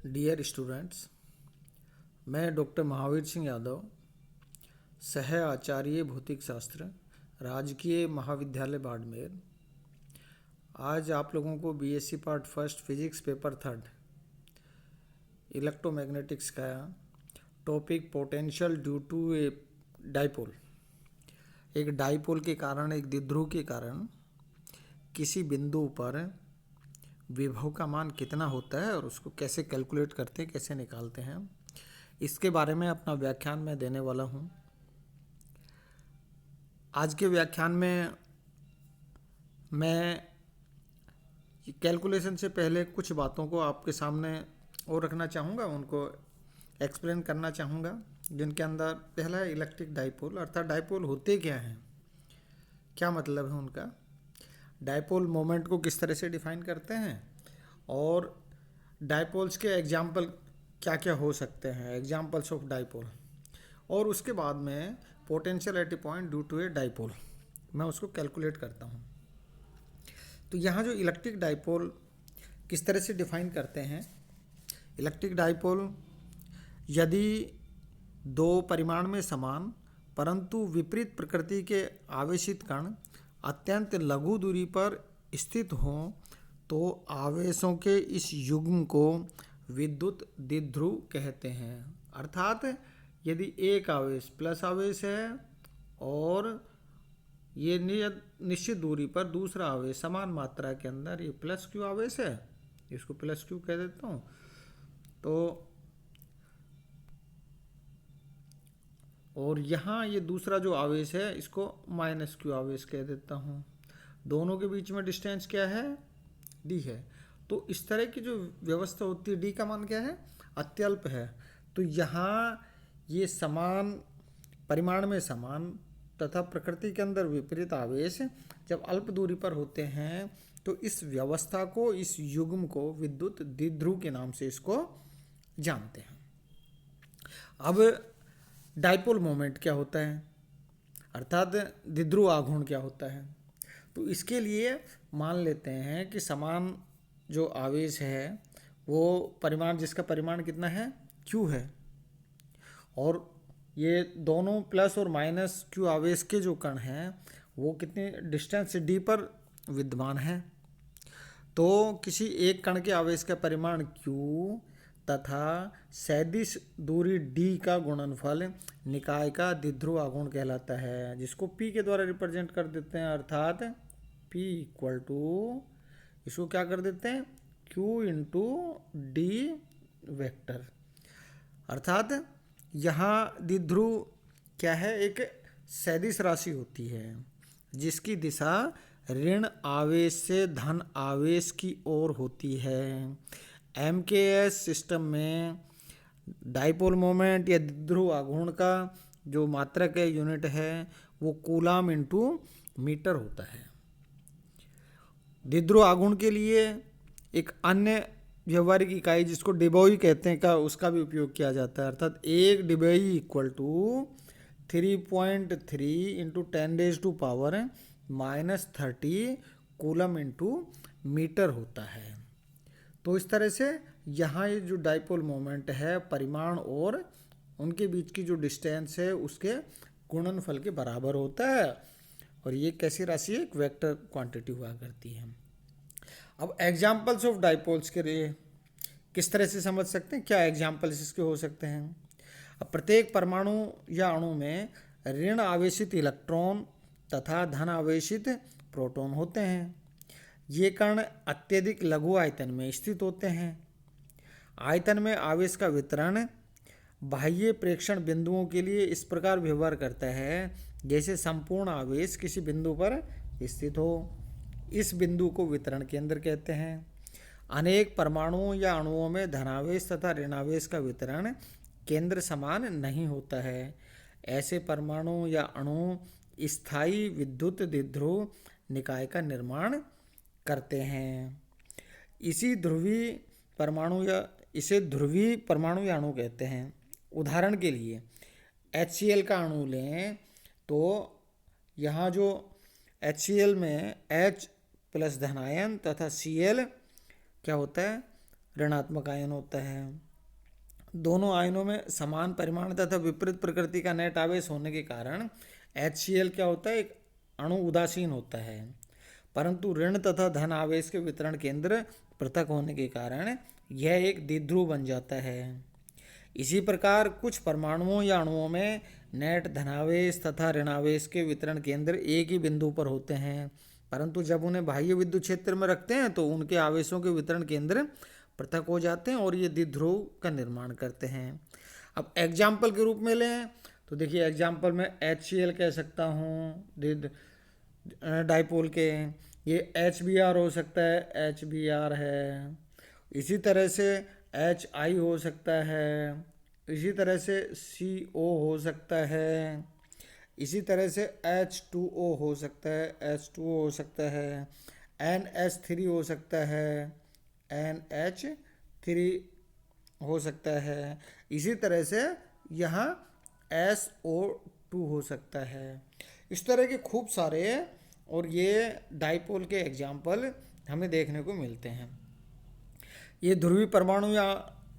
Dear students, मैं doctor Mahavir Singh Yadav, सह आचार्य भौतिक शास्त्र, राजकीय महाविद्यालय बाड़मेर। आज आप लोगों को BSc part first physics paper third electromagnetics का topic potential due to a dipole, एक डाइपोल के कारण, एक द्विध्रुव के कारण किसी बिंदु पर विभव का मान कितना होता है और उसको कैसे कैलकुलेट करते हैं, कैसे निकालते हैं, इसके बारे में अपना व्याख्यान मैं देने वाला हूँ। आज के व्याख्यान में मैं कैलकुलेशन से पहले कुछ बातों को आपके सामने और रखना चाहूँगा, उनको एक्सप्लेन करना चाहूँगा, जिनके अंदर पहला है इलेक्ट्रिक डाइपोल। अर्थात डाइपोल होते क्या हैं, क्या मतलब है उनका, डाइपोल मोमेंट को किस तरह से डिफाइन करते हैं और डाइपोल्स के एग्जाम्पल क्या क्या हो सकते हैं, एग्जाम्पल्स ऑफ डाइपोल। और उसके बाद में potential at a point due to a dipole, मैं उसको कैलकुलेट करता हूँ। तो यहाँ जो इलेक्ट्रिक डाइपोल किस तरह से डिफाइन करते हैं, इलेक्ट्रिक डाइपोल यदि दो परिमाण में समान परंतु विपरीत प्रकृति के आवेशित कण अत्यंत लघु दूरी पर स्थित हों तो आवेशों के इस युग्म को विद्युत द्विध्रुव कहते हैं। अर्थात यदि एक आवेश प्लस आवेश है और ये निश्चित दूरी पर दूसरा आवेश समान मात्रा के अंदर, ये प्लस क्यू आवेश है, इसको प्लस क्यू कह देता हूँ, तो और यहाँ ये दूसरा जो आवेश है इसको माइनस क्यू आवेश कह देता हूँ। दोनों के बीच में डिस्टेंस क्या है, डी है। तो इस तरह की जो व्यवस्था होती है, डी का मान क्या है, अत्यल्प है। तो यहाँ ये समान परिमाण में समान तथा प्रकृति के अंदर विपरीत आवेश जब अल्प दूरी पर होते हैं तो इस व्यवस्था को, इस युग्म को विद्युत द्विध्रुव के नाम से इसको जानते हैं। अब डाइपोल मोमेंट क्या होता है, अर्थात द्विध्रुव आघूर्ण क्या होता है। तो इसके लिए मान लेते हैं कि समान जो आवेश है वो परिमाण, जिसका परिमाण कितना है, q है, और ये दोनों प्लस और माइनस q आवेश के जो कण हैं वो कितने डिस्टेंस से d पर विद्यमान है। तो किसी एक कण के आवेश का परिमाण q तथा सदिश दूरी d का गुणनफल निकाय का द्विध्रुव आघूर्ण कहलाता है, जिसको p के द्वारा रिप्रेजेंट कर देते हैं। अर्थात p इक्वल टू, इसको क्या कर देते हैं, q इंटू डी वेक्टर। अर्थात यहाँ द्विध्रुव क्या है, एक सदिश राशि होती है जिसकी दिशा ऋण आवेश से धन आवेश की ओर होती है। एमकेएस सिस्टम में डाइपोल मोमेंट या द्विध्रुव आघूर्ण का जो मात्रक है, यूनिट है, वो कूलाम इंटू मीटर होता है। द्विध्रुव आघूर्ण के लिए एक अन्य व्यवहारिक इकाई जिसको डिबोई कहते हैं का, उसका भी उपयोग किया जाता है। अर्थात एक debye equal to 3.3 into 10⁻⁻30 coulomb into metre होता है। तो इस तरह से यहाँ ये जो डाइपोल मोमेंट है, परिमाण और उनके बीच की जो डिस्टेंस है उसके गुणनफल के बराबर होता है, और ये कैसी राशि है, एक वेक्टर क्वांटिटी हुआ करती है। अब एग्जाम्पल्स ऑफ डाइपोल्स के लिए किस तरह से समझ सकते हैं, क्या एग्जाम्पल्स इसके हो सकते हैं। अब प्रत्येक परमाणु या अणु में ऋण आवेशित इलेक्ट्रॉन तथा धन आवेशित प्रोटॉन होते हैं। ये कण अत्यधिक लघु आयतन में स्थित होते हैं। आयतन में आवेश का वितरण बाह्य प्रेक्षण बिंदुओं के लिए इस प्रकार व्यवहार करता है जैसे संपूर्ण आवेश किसी बिंदु पर स्थित हो। इस बिंदु को वितरण केंद्र कहते हैं। अनेक परमाणुओं या अणुओं में धनावेश तथा ऋणावेश का वितरण केंद्र समान नहीं होता है। ऐसे परमाणु या अणु स्थायी विद्युत द्विध्रुव निकाय का निर्माण करते हैं। इसे ध्रुवीय परमाणु या अणु कहते हैं। उदाहरण के लिए HCl का अणु लें तो यहाँ जो HCl में H प्लस धनायन तथा Cl क्या होता है, ऋणात्मक आयन होता है। दोनों आयनों में समान परिमाण तथा विपरीत प्रकृति का नेट आवेश होने के कारण HCl क्या होता है, एक अणु उदासीन होता है। परंतु ऋण तथा धन आवेश के वितरण केंद्र पृथक होने के कारण यह एक द्विध्रुव बन जाता है। इसी प्रकार कुछ परमाणुओं या अणुओं में नेट धनावेश तथा ऋणावेश के वितरण केंद्र एक ही बिंदु पर होते हैं, परंतु जब उन्हें बाह्य विद्युत क्षेत्र में रखते हैं तो उनके आवेशों के वितरण केंद्र पृथक हो जाते हैं और ये द्विध्रुव का निर्माण करते हैं। अब एग्जाम्पल के रूप में लें तो देखिए, एग्जाम्पल में HCl कह सकता हूँ डाइपोल के, ये HBr हो सकता है, HBr है। इसी तरह से HI हो सकता है, इसी तरह से CO हो सकता है, इसी तरह से H2O हो सकता है, H2O हो सकता है, NH3 हो सकता है, NH3 हो सकता है। इसी तरह से यहाँ SO2 हो सकता है। इस तरह के खूब सारे और ये डाइपोल के एग्जाम्पल हमें देखने को मिलते हैं। ये ध्रुवीय परमाणु या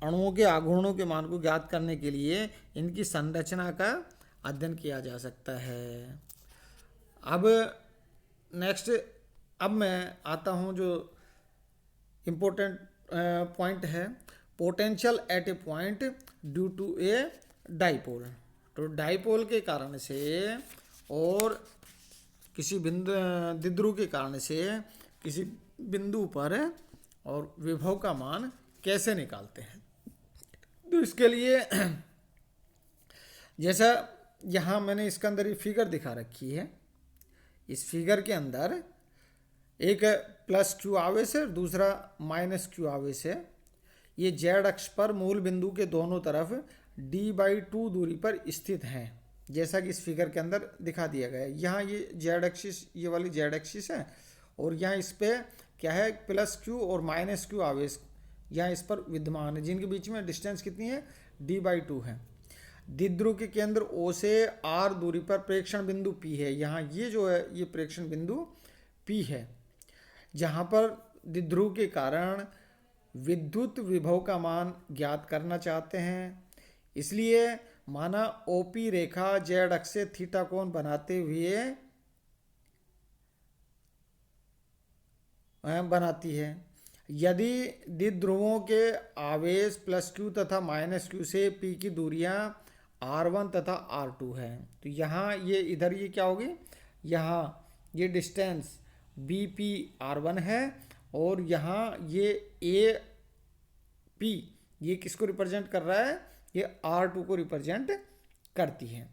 अणुओं के आघूर्णों के मान को ज्ञात करने के लिए इनकी संरचना का अध्ययन किया जा सकता है। अब नेक्स्ट, अब मैं आता हूँ जो इम्पोर्टेंट पॉइंट है, potential at a point due to a dipole. तो डाइपोल के कारण से और किसी द्विध्रुव के कारण से किसी बिंदु पर और विभव का मान कैसे निकालते हैं। तो इसके लिए जैसा यहाँ मैंने इसके अंदर ये फिगर दिखा रखी है, इस फिगर के अंदर एक प्लस Q आवेश है, दूसरा माइनस Q आवेश है। ये Z अक्ष पर मूल बिंदु के दोनों तरफ d/2 दूरी पर स्थित हैं, जैसा कि इस फिगर के अंदर दिखा दिया गया है। यहाँ ये Z एक्सिस, ये वाली Z एक्सिस है, और यहाँ इस पे क्या है, प्लस Q और माइनस Q आवेश यहाँ इस पर विद्यमान है, जिनके बीच में डिस्टेंस कितनी है, d/2 है। द्विध्रुव के केंद्र O से R दूरी पर प्रेक्षण बिंदु P है। यहाँ ये जो है, ये प्रेक्षण बिंदु P है, जहाँ पर द्विध्रुव के कारण विद्युत विभव का मान ज्ञात करना चाहते हैं। इसलिए माना OP रेखा Z अक्ष से थीटा कोण बनाते हुए बनाती है। यदि द्विध्रुवों के आवेश प्लस Q तथा माइनस Q से P की दूरियां R1 तथा R2 है, तो यहाँ ये इधर ये क्या होगी, यहाँ ये डिस्टेंस BP R1 है, और यहाँ ये AP ये किसको रिप्रेजेंट कर रहा है, ये R2 को रिप्रेजेंट करती है।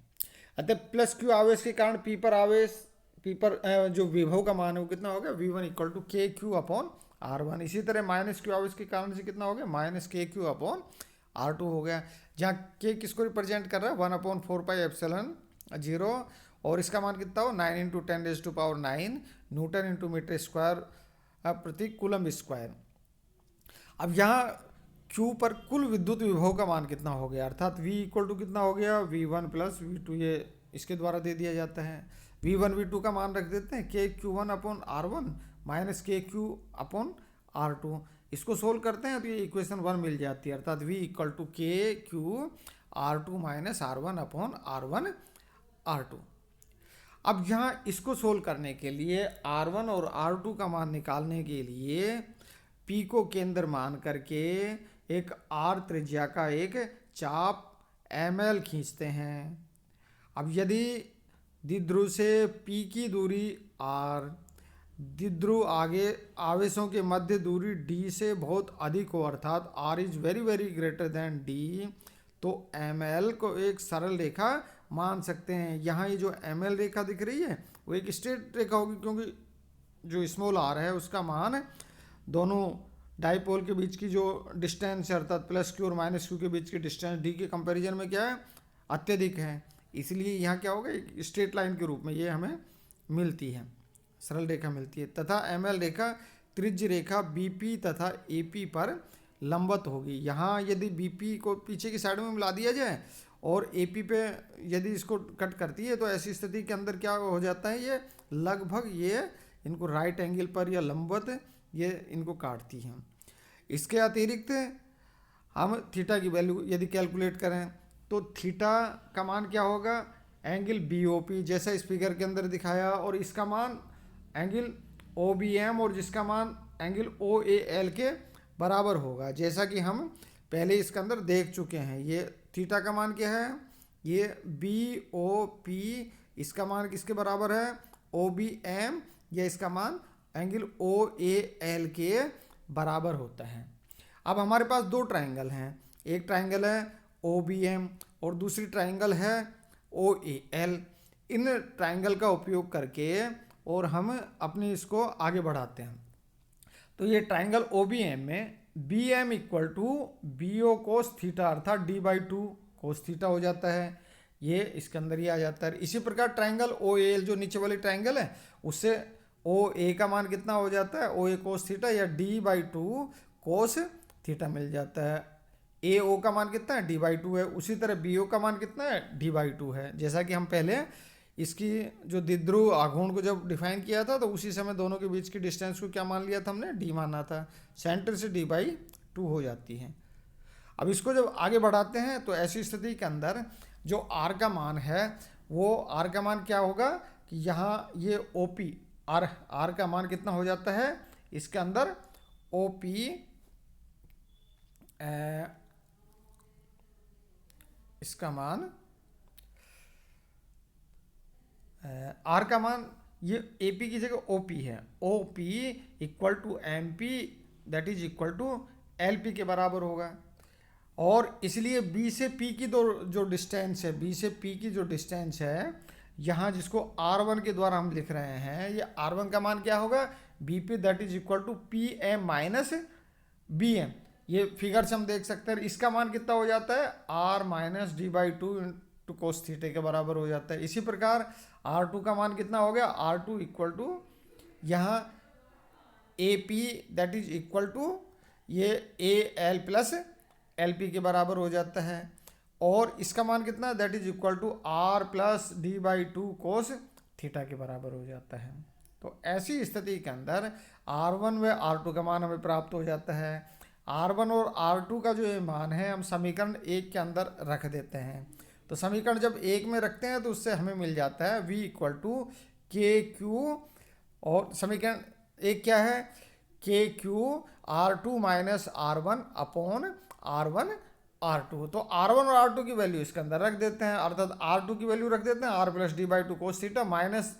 अतः प्लस Q आवेश के कारण P पर आवेश, P पर जो विभव का मान है वो कितना हो गया, V1 = KQ अपॉन R1। इसी तरह माइनस Q आवेश के कारण से कितना हो गया, माइनस KQ अपॉन R2 हो गया, जहाँ K किसको रिप्रेजेंट कर रहा है, 1/4πε0, और इसका मान कितना हो, 9 × 10⁹ न्यूटन × मीटर स्क्वायर प्रति कूलम स्क्वायर। अब यहाँ Q पर कुल विद्युत विभव का मान कितना हो गया, अर्थात V = कितना हो गया, V1 + V2, ये इसके द्वारा दे दिया जाता है। V1 V2 का मान रख देते हैं, KQ1 upon R1 minus KQ upon R2। इसको सोल्व करते हैं तो ये इक्वेशन 1 मिल जाती है, अर्थात V = KQ R2 minus R1 upon R1 R2। अब यहाँ इसको सोल्व करने के लिए R1 और R2 का मान निकालने के लिए P को केंद्र मान करके एक R त्रिज्या का एक चाप ML खींचते हैं। अब यदि द्विध्रुव से P की दूरी R, द्विध्रुव आगे आवेशों के मध्य दूरी D से बहुत अधिक हो, अर्थात R is very very greater than D, तो ML को एक सरल रेखा मान सकते हैं। यहाँ ये जो ML रेखा दिख रही है वो एक स्ट्रेट रेखा होगी, क्योंकि जो स्मॉल r है उसका मान दोनों डाइपोल के बीच की जो डिस्टेंस है, अर्थात प्लस Q और माइनस Q के बीच की डिस्टेंस D के कंपैरिजन में क्या है, अत्यधिक है। इसलिए यहाँ क्या होगा, एक स्ट्रेट लाइन के रूप में ये हमें मिलती है, सरल रेखा मिलती है, तथा ML रेखा त्रिज्य रेखा BP तथा AP पर लंबवत होगी। यहाँ यदि BP को पीछे की साइड में मिला दिया जाए और AP पे यदि इसको कट करती है, तो ऐसी स्थिति के अंदर क्या हो जाता है, ये लगभग ये इनको राइट एंगल पर या लंबवत ये इनको काटती हैं। इसके अतिरिक्त हम थीटा की वैल्यू यदि कैलकुलेट करें तो थीटा का मान क्या होगा, एंगल बी ओ पी जैसा इस फिगर के अंदर दिखाया, और इसका मान एंगल ओ बी एम और जिसका मान एंगल ओ ए एल के बराबर होगा, जैसा कि हम पहले इसके अंदर देख चुके हैं। ये थीटा का मान क्या है, ये बी ओ पी, इसका मान किसके बराबर है, ओ बी एम, या इसका मान एंगल ओ ए एल के बराबर होता है। अब हमारे पास दो ट्राइंगल हैं, एक ट्राइंगल है ओ बी एम और दूसरी ट्राइंगल है O A L. In triangle का उपयोग करके और हम अपनी इसको आगे बढ़ाते हैं। तो ये ट्राइंगल ओ बी एम में B M equal to B O cos theta अर्थात d by two cos theta हो जाता है, ये इसके अंदर ही आ जाता है। इसी प्रकार ट्राइंगल ओ ए एल जो नीचे वाली ट्राइंगल है उससे ओ ए का मान कितना हो जाता है, ओ ए कोस थीटा या d by two cos theta मिल जाता है। ए ओ का मान कितना है, डी बाई टू है। उसी तरह बी ओ का मान कितना है, डी बाई टू है। जैसा कि हम पहले इसकी जो द्विध्रुव आघूर्ण को जब डिफाइन किया था तो उसी समय दोनों के बीच की डिस्टेंस को क्या मान लिया था हमने, डी माना था। सेंटर से डी बाई टू हो जाती है। अब इसको जब आगे बढ़ाते हैं तो ऐसी स्थिति के अंदर जो आर का मान है वो आर का मान क्या होगा कि यहाँ ये ओ पी आर का मान कितना हो जाता है, इसके अंदर ओ पी इसका मान आर का मान ये ए पी की जगह ओ पी है, O P equal to M P that is equal to L P के बराबर होगा। और इसलिए बी से पी की जो डिस्टेंस है, बी से पी की जो डिस्टेंस है यहाँ जिसको आर वन के द्वारा हम लिख रहे हैं, ये आर वन का मान क्या होगा, B P that is equal to P M minus B M. ये फिगर से हम देख सकते हैं इसका मान कितना हो जाता है, R minus D by two into cos theta के बराबर हो जाता है। इसी प्रकार आर टू का मान कितना हो गया, आर टू इक्वल टू यहाँ A P that is equal to ये A L plus L P के बराबर हो जाता है। और इसका मान कितना, that is equal to r plus d by two cos theta के बराबर हो जाता है। तो ऐसी स्थिति के अंदर आर वन व आर टू का मान हमें प्राप्त हो जाता है। आर वन और आर टू का जो ये मान है हम समीकरण एक के अंदर रख देते हैं। तो समीकरण जब एक में रखते हैं तो उससे हमें मिल जाता है v equal to K Q, और समीकरण एक क्या है, K Q R two minus R one upon are one are two. तो आर वन और आर टू की वैल्यू इसके अंदर रख देते हैं, अर्थात आर टू की वैल्यू रख देते हैं r plus d by two cos theta minus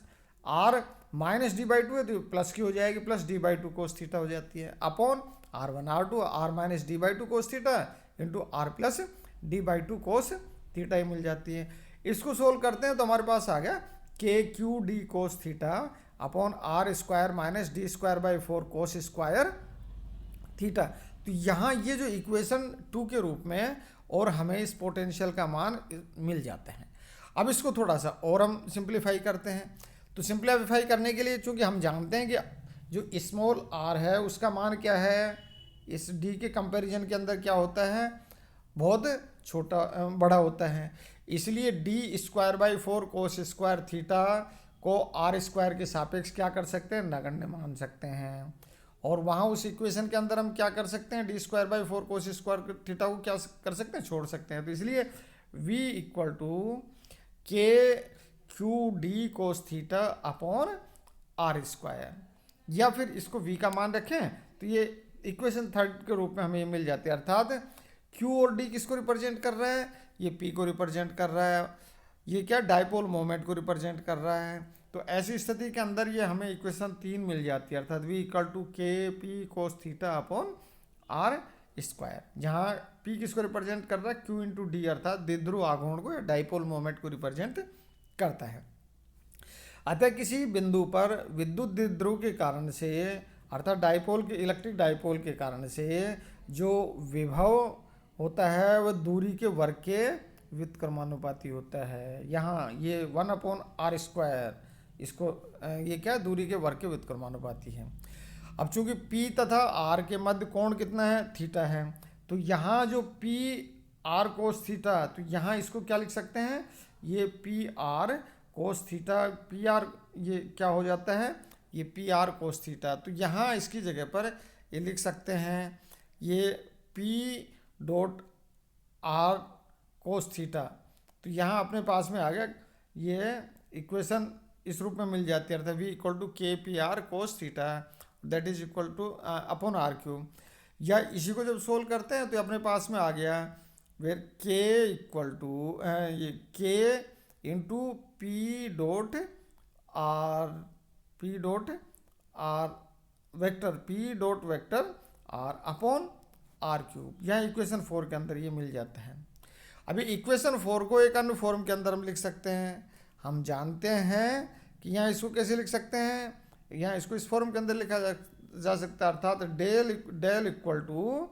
r minus D by two है तो प्लस की हो जाएगी, plus d by two cos theta हो जाती है, upon are one are two r minus D by two cos theta into r plus d by two cos theta ही मिल जाती है। इसको सोल्व करते हैं तो हमारे पास आ गया K Q D cos theta upon R square minus D square by four cos square theta. तो यहाँ ये जो इक्वेशन 2 के रूप में और हमें इस पोटेंशियल का मान मिल जाता है। अब इसको थोड़ा सा और हम सिंप्लीफाई करते हैं। तो सिंप्लीफाई करने के लिए चूँकि हम जानते हैं कि जो स्मॉल आर है उसका मान क्या है, इस डी के कंपैरिजन के अंदर क्या होता है, बहुत छोटा बड़ा होता है, इसलिए D square by four cos square theta को आर स्क्वायर के सापेक्ष क्या कर सकते हैं, नगण्य मान सकते हैं। और वहाँ उस इक्वेशन के अंदर हम क्या कर सकते हैं, D square by four cos square theta को क्या कर सकते हैं, छोड़ सकते हैं। तो इसलिए v equal to K Q D cos theta upon R square, या फिर इसको v का मान रखें तो ये इक्वेशन थर्ड के रूप में हमें ये मिल जाती है। अर्थात q और d किसको रिप्रेजेंट कर रहा है, ये p को रिप्रेजेंट कर रहा है, ये क्या डाइपोल मोमेंट को रिप्रेजेंट कर रहा है। तो ऐसी स्थिति के अंदर ये हमें इक्वेशन 3 मिल जाती है, अर्थात v equal to K P cos theta upon R square, जहाँ p किसको रिप्रेजेंट कर रहा है, q इंटू डी अर्थात द्विध्रुव आघूर्ण को या डाइपोल मोमेंट को रिप्रेजेंट करता है। अतः किसी बिंदु पर विद्युत द्विध्रुव के कारण से अर्थात डाइपोल के इलेक्ट्रिक डाइपोल के कारण से जो विभव होता है वह दूरी के वर्ग के व्युत्क्रमानुपाती होता है। यहाँ ये 1/r स्क्वायर, इसको ये क्या दूरी के वर्ग के व्युत्क्रमानुपाती है। अब चूंकि p तथा r के मध्य कोण कितना है, थीटा है, तो यहाँ जो p r कोस थीटा, तो यहाँ इसको क्या लिख सकते हैं, ये p r cos theta, p r ये क्या हो जाता है, ये p r कोस थीटा। तो यहाँ इसकी जगह पर ये लिख सकते हैं ये P dot are cos theta, तो यहाँ अपने पास में आ गया, ये इक्वेशन इस रूप में मिल जाती है, अर्थात V equal to K P R cos theta that is equal to upon R cube. या इसी को जब सोल्व करते हैं तो अपने पास में आ गया वेर के इक्वल टू ये K into P dot R vector P dot vector R upon R cube. यहाँ इक्वेशन 4 के अंदर ये मिल जाता है। अभी इक्वेशन 4 को एक अन्य फॉर्म के अंदर हम लिख सकते हैं। हम जानते हैं कि यहाँ इसको कैसे लिख सकते हैं, यहाँ इसको इस फॉर्म के अंदर लिखा जा सकता है, अर्थात डेल इक्वल टू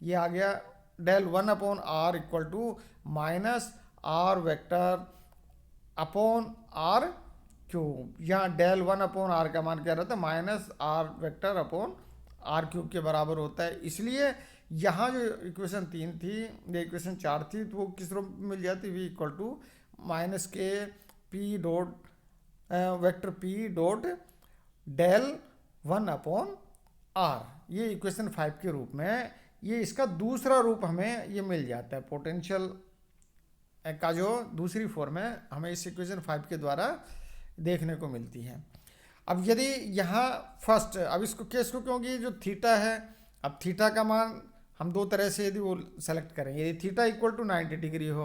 ये आ गया del 1 upon R equal to minus R vector upon R cube. यहाँ डेल 1 अपॉन आर का मान क्या रहता है, minus R vector upon R cube के बराबर होता है। इसलिए यहाँ जो इक्वेशन 3 थी, ये इक्वेशन 4 थी, तो वो किस रूप में मिल जाती, V equal to minus K P dot vector P dot del 1 upon R, ये इक्वेशन 5 के रूप में, ये इसका दूसरा रूप हमें ये मिल जाता है। पोटेंशियल का जो दूसरी फॉर्म है हमें इस इक्वेशन 5 के द्वारा देखने को मिलती है। अब यदि यहाँ फर्स्ट, अब इसको केस को, क्योंकि जो थीटा है, अब थीटा का मान हम दो तरह से यदि वो सेलेक्ट करें, यदि थीटा इक्वल टू 90 डिग्री हो,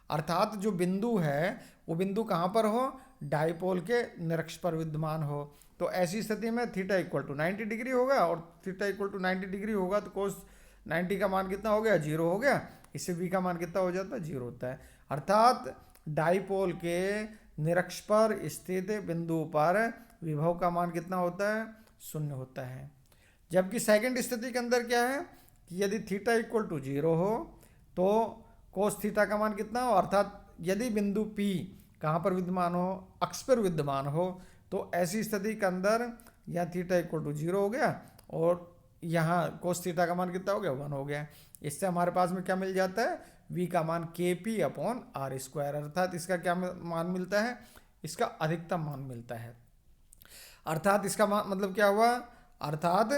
अर्थात जो बिंदु है वो बिंदु कहाँ पर हो, डाइपोल के निरक्ष पर विद्यमान हो, तो ऐसी स्थिति में थीटा इक्वल टू 90 डिग्री होगा, और थीटा इक्वल टू 90 डिग्री होगा तो कोस 90 का मान कितना हो गया, 0 हो गया। इससे v का मान कितना हो जाता है, 0 होता है। अर्थात डाइपोल के निरक्ष पर स्थित बिंदु पर विभव का मान कितना होता है, 0 होता है। जबकि सेकंड स्थिति के अंदर क्या है कि यदि थीटा इक्वल टू 0 हो तो कोस थीटा का मान कितना हो, अर्थात यदि बिंदु P कहाँ पर विद्यमान हो, अक्ष पर विद्यमान हो, तो ऐसी स्थिति के अंदर यहाँ थीटा इक्वल टू 0 हो गया और यहाँ कोस थीटा का मान कितना हो गया, 1 हो गया। इससे हमारे पास में क्या मिल जाता है, v का मान के पी अपॉन आर स्क्वायर, अर्थात इसका क्या मान मिलता है, इसका अधिकतम मान मिलता है। अर्थात इसका मतलब क्या हुआ, अर्थात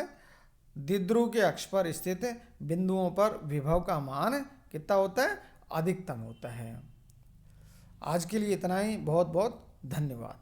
द्विध्रुव के अक्ष पर स्थित बिंदुओं पर विभव का मान कितना होता है, अधिकतम होता है। आज के लिए इतना ही, बहुत बहुत धन्यवाद।